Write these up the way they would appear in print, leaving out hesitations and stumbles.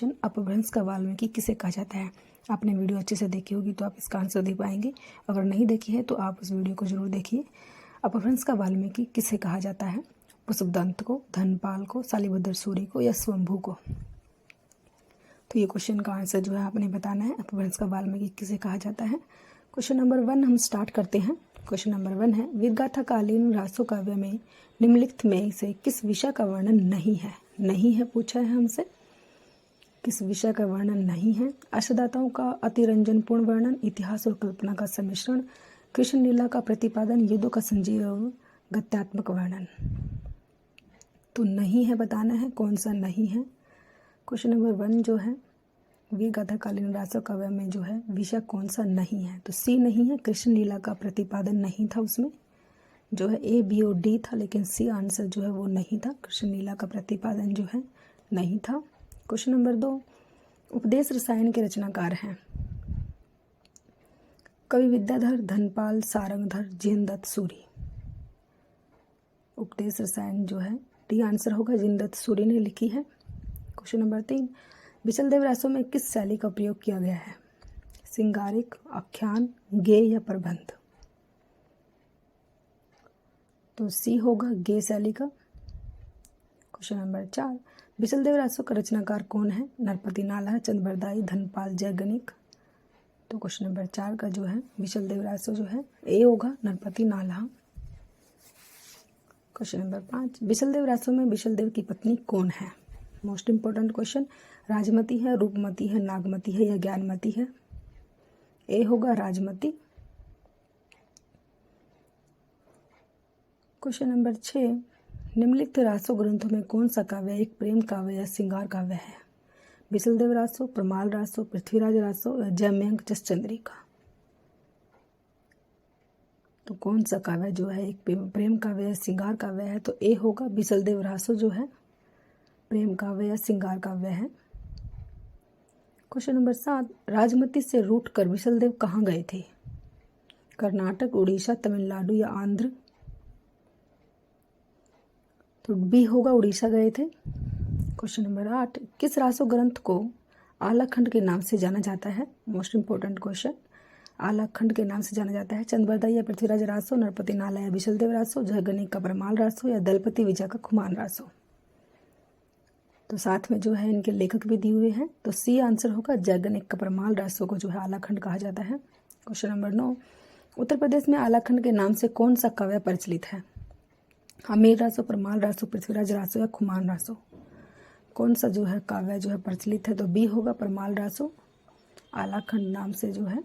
Question, अपभ्रंश का वाल्मीकि किसे कहा जाता है। आपने वीडियो अच्छे से देखी होगी तो आप इसका आंसर दे पाएंगे। अगर नहीं देखी है तो आप उस वीडियो को जरूर देखिए। अपभ्रंश का वाल्मीकि किसे कहा जाता है। पुष्पदंत को, धनपाल को, शालिभद्र सूरी को या स्वयंभू को। तो ये क्वेश्चन का आंसर जो है आपने बताना है, अपभ्रंश का वाल्मीकि किसे कहा जाता है। क्वेश्चन नंबर 1 हम स्टार्ट करते हैं। क्वेश्चन नंबर 1 है, वीरगाथा कालीन रासो काव्य में निम्नलिखित में से किस विषय का वर्णन नहीं है। नहीं है पूछा है हमसे, किस विषय का वर्णन नहीं है। अष्टदाताओं का अतिरंजनपूर्ण वर्णन, इतिहास और कल्पना का सम्मिश्रण, कृष्ण लीला का प्रतिपादन, युद्धों का संजीव और गत्यात्मक वर्णन। तो नहीं है बताना है, कौन सा नहीं है। क्वेश्चन नंबर 1 जो है, वीरगाथा कालीन रासो काव्य में जो है विषय कौन सा नहीं है। तो सी नहीं है, कृष्ण लीला का प्रतिपादन नहीं था, उसमें जो है ए, बी और डी था, लेकिन सी आंसर जो है वो नहीं था, कृष्ण लीला का प्रतिपादन जो है नहीं था। क्वेश्चन नंबर 2, उपदेश रसायन के रचनाकार हैं कवि विद्याधर, धनपाल, सारंगधर, जिनदत्त सूरी। उपदेश रसायन जो है डी आंसर होगा, जिनदत्त सूरी ने लिखी है। क्वेश्चन नंबर 3, बिचलदेव रासों में किस शैली का प्रयोग किया गया है। सिंगारिक, आख्यान, गेय या प्रबंध। तो सी होगा गेय शैली का। क्वेश्चन नंबर 4, बिचलदेव रासों का रचनाकार कौन है। नरपति नालाहा, चंद्रबरदाई, धनपाल, जयगणिक। तो क्वेश्चन नंबर 4 का जो है बिचलदेव रासो जो है ए होगा, नरपति नालाहा। क्वेश्चन नंबर 5, बिचलदेव रासों में बिचलदेव की पत्नी कौन है। मोस्ट इंपॉर्टेंट क्वेश्चन, राजमती है, रूपमती है, नागमती है या ज्ञानमती है। ए होगा राजमती। क्वेश्चन नंबर 6, निम्नलिखित रासो ग्रंथों में कौन सा काव्य एक प्रेम काव्य या श्रृंगार काव्य है। बिचलदेव रासो, प्रमाल रासो, पृथ्वीराज रासो या जयमयंक जसचंद्रिका। तो कौन सा काव्य जो है एक प्रेम काव्य या श्रृंगार काव्य है। तो ए होगा, बिचलदेव रासो जो है प्रेम काव्य या श्रृंगार काव्य है। क्वेश्चन नंबर 7, राजमती से रूठकर बिचलदेव कहाँ गए थे। कर्नाटक, उड़ीसा, तमिलनाडु या आंध्र। तो बी होगा, उड़ीसा गए थे। क्वेश्चन नंबर 8, किस रासो ग्रंथ को आलाखंड के नाम से जाना जाता है। मोस्ट इंपॉर्टेंट क्वेश्चन, आलाखंड के नाम से जाना जाता है। चंद्रबरदाई या पृथ्वीराज रासो, नरपति नाला या बिचलदेव रासो, जयगणिक का प्रमाल रासो या दलपति विजय का खुमान रासो। तो साथ में जो है इनके लेखक भी दिए हुए हैं। तो सी आंसर होगा, जयगणिक का प्रमाल रासो को जो है आलाखंड कहा जाता है। क्वेश्चन नंबर 9, उत्तर प्रदेश में आलाखंड के नाम से कौन सा काव्य प्रचलित है। हमीर रासो, प्रमाल रासो, पृथ्वीराज रासो या खुमान रासो। कौन सा जो है काव्य जो है प्रचलित है। तो बी होगा, प्रमाल रासो आलाखंड नाम से जो है।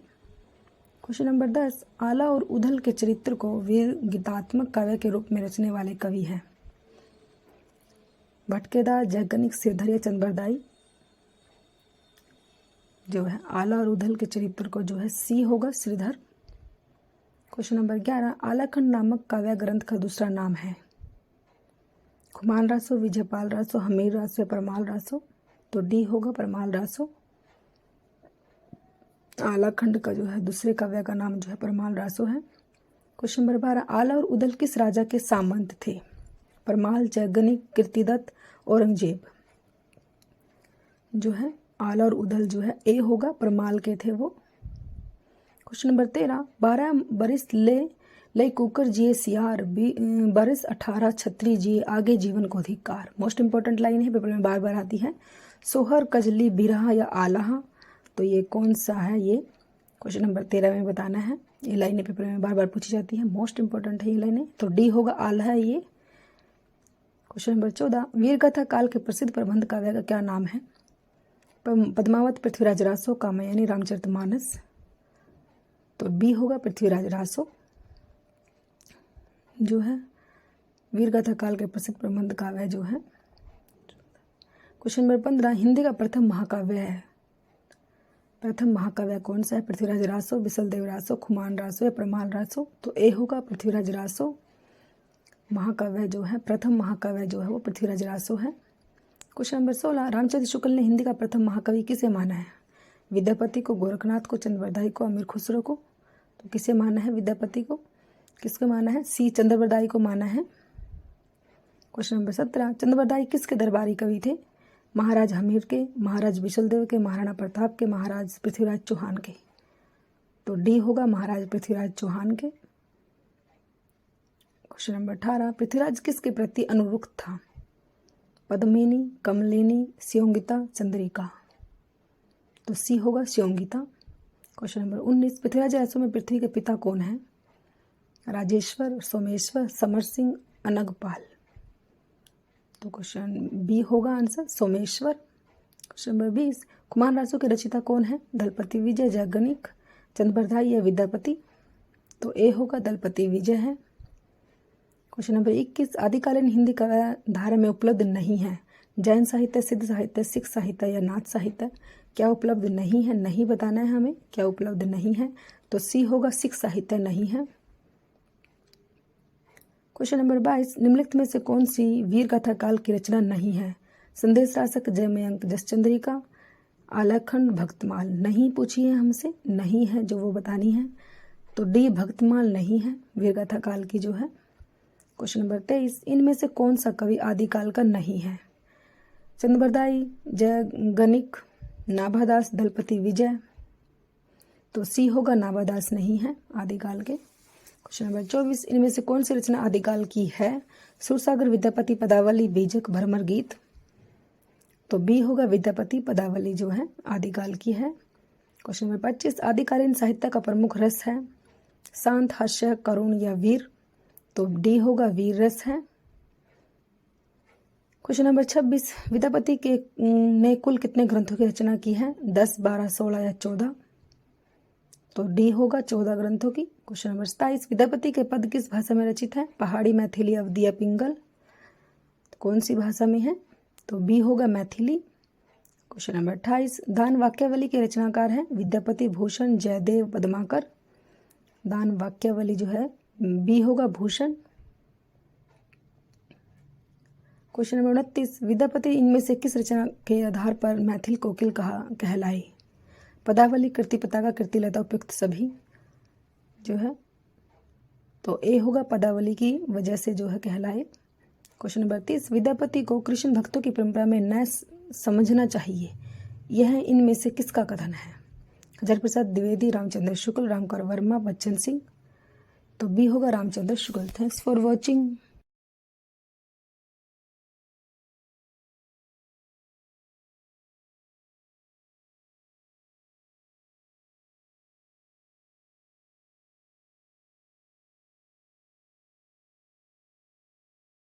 क्वेश्चन नंबर 10, आला और उधल के चरित्र को वीर गीतात्मक काव्य के रूप में रचने वाले कवि हैं। भटकेदार, जयगणिक, सिरधर या चंद्रबरदाई। जो है आला और उधल के चरित्र को जो है सी होगा, श्रीधर। क्वेश्चन नंबर 11, आलाखंड नामक काव्य ग्रंथ का दूसरा नाम है। खुमान रासो, विजयपाल रासो, हमीर रासो या प्रमाल रासो। तो डी होगा, प्रमाल रासो। आलाखंड का जो है दूसरे काव्य का नाम जो है प्रमाल रासो है। क्वेश्चन नंबर 12, आला और उदल किस राजा के सामंत थे। प्रमाल, जयगणिक, कीर्तिदत्त, औरंगजेब। जो है आला और उदल जो है ए होगा, प्रमाल के थे वो। क्वेश्चन नंबर 13, 12 बरिस ले कुकर जिए सियार, बरिस 18 छत्री जिए, आगे जीवन को अधिकार। मोस्ट इंपॉर्टेंट लाइन है, पेपर में बार बार आती है। सोहर, कजली, बिरहा या आलाहा। तो ये कौन सा है, ये क्वेश्चन नंबर 13 में बताना है। ये लाइनें पेपर में बार बार पूछी जाती है, मोस्ट इंपॉर्टेंट है ये लाइनें। तो डी होगा, आल्हा है ये। क्वेश्चन नंबर 14, वीरगाथा काल के प्रसिद्ध प्रबंध काव्य का क्या नाम है। पद्मावत, पृथ्वीराज रासो, कामयानी, रामचरितमानस। तो बी होगा, पृथ्वीराज रासो। जो है वीरगाथा काल के प्रसिद्ध प्रबंध काव्य जो है। क्वेश्चन नंबर 15, हिंदी का प्रथम महाकाव्य है। प्रथम महाकाव्य कौन सा है। पृथ्वीराज रासो, बिचलदेव रासो, खुमान रासो या प्रमाल रासो। तो ए होगा, पृथ्वीराज रासो। महाकाव्य जो है, प्रथम महाकाव्य जो है वो पृथ्वीराज रासो है। क्वेश्चन नंबर 16, रामचंद्र शुक्ल ने हिंदी का प्रथम महाकवि किसे माना है। विद्यापति को, गोरखनाथ को, चंद्रबरदाई को, अमीर खुसरो को। तो किसे माना है, विद्यापति को। किसको माना है, सी चंद्रबरदाई को माना है। क्वेश्चन नंबर 17, चंद्रबरदाई किसके दरबारी कवि थे। महाराज हमीर के, महाराज विशलदेव के, महाराणा प्रताप के, महाराज पृथ्वीराज चौहान के। तो डी होगा महाराज पृथ्वीराज चौहान के। क्वेश्चन नंबर 18, पृथ्वीराज किसके प्रति अनुरुक्त था? पद्मिनी, कमलिनी, स्योंगिता, चंद्रिका। तो सी होगा स्योंगिता। क्वेश्चन नंबर 19, पृथ्वीराज राजों में पृथ्वी के पिता कौन है? राजेश्वर, सोमेश्वर, समर सिंह, अनगपाल। तो क्वेश्चन बी होगा answer Someshwar. Question number 20, Kumar राजों के रचिता कौन है? दलपति विजय, जयगणिक, चंद्रबरदाई या विद्यापति। तो ए होगा दलपति विजय है। क्वेश्चन नंबर 21, आदिकालीन हिंदी काव्यधारा में उपलब्ध नहीं है? जैन साहित्य, सिद्ध साहित्य, सिख साहित्य या नाथ साहित्य। क्या उपलब्ध नहीं है? नहीं बताना है हमें क्या उपलब्ध नहीं है। तो सी होगा सिख साहित्य नहीं है। क्वेश्चन नंबर 22, निम्नलिखित में से कौन सी वीर गाथा काल की रचना नहीं है? संदेश रासक, जयमयंक, जसचंद्रिका, आलाखंड, भक्तमाल। नहीं पूछी है हमसे, नहीं है जो वो बतानी है। तो डी भक्तमाल नहीं है वीर गाथा काल की जो है। क्वेश्चन नंबर 23, इनमें से कौन सा कवि आदिकाल का नहीं है? चंद्रबरदाई, जयगणिक, नाभादास, दलपति विजय। तो सी होगा नाभादास नहीं है आदिकाल के। क्वेश्चन नंबर 24, इनमें से कौन सी रचना आदिकाल की है? सूरसागर, विद्यापति, पदावली, बीजक, भ्रमर गीत। तो बी होगा विद्यापति पदावली जो है आदिकाल की है। क्वेश्चन नंबर 25, आदिकालीन साहित्य का प्रमुख रस है? शांत, हास्य, करुण या वीर। तो डी होगा वीर रस है। क्वेश्चन नंबर 26, विद्यापति के ने कुल कितने ग्रंथों की रचना की है? 10, 12, 16 या 14। तो डी होगा 14 ग्रंथों की। क्वेश्चन नंबर 27, विद्यापति के पद किस भाषा में रचित है? पहाड़ी, मैथिली, अवधी या पिंगल। तो कौन सी भाषा में है? तो बी होगा मैथिली। क्वेश्चन नंबर 28, दान वाक्यावली के रचनाकार हैं? विद्यापति, भूषण, जयदेव, पद्माकर। दान वाक्यावली जो है बी होगा भूषण। क्वेश्चन नंबर 29, विद्यापति इनमें से किस रचना के आधार पर मैथिल कोकिल कहलाई? पदावली, कृति पताका, कृति लता, उपयुक्त सभी जो है। तो ए होगा पदावली की वजह से जो है कहलाए। क्वेश्चन नंबर 30, विद्यापति को कृष्ण भक्तों की परंपरा में न समझना चाहिए, यह इनमें से किसका कथन है? हजारी प्रसाद द्विवेदी, रामचंद्र शुक्ल, रामकर वर्मा, बच्चन सिंह। तो बी होगा Ramchandra Shukla. Thanks for watching.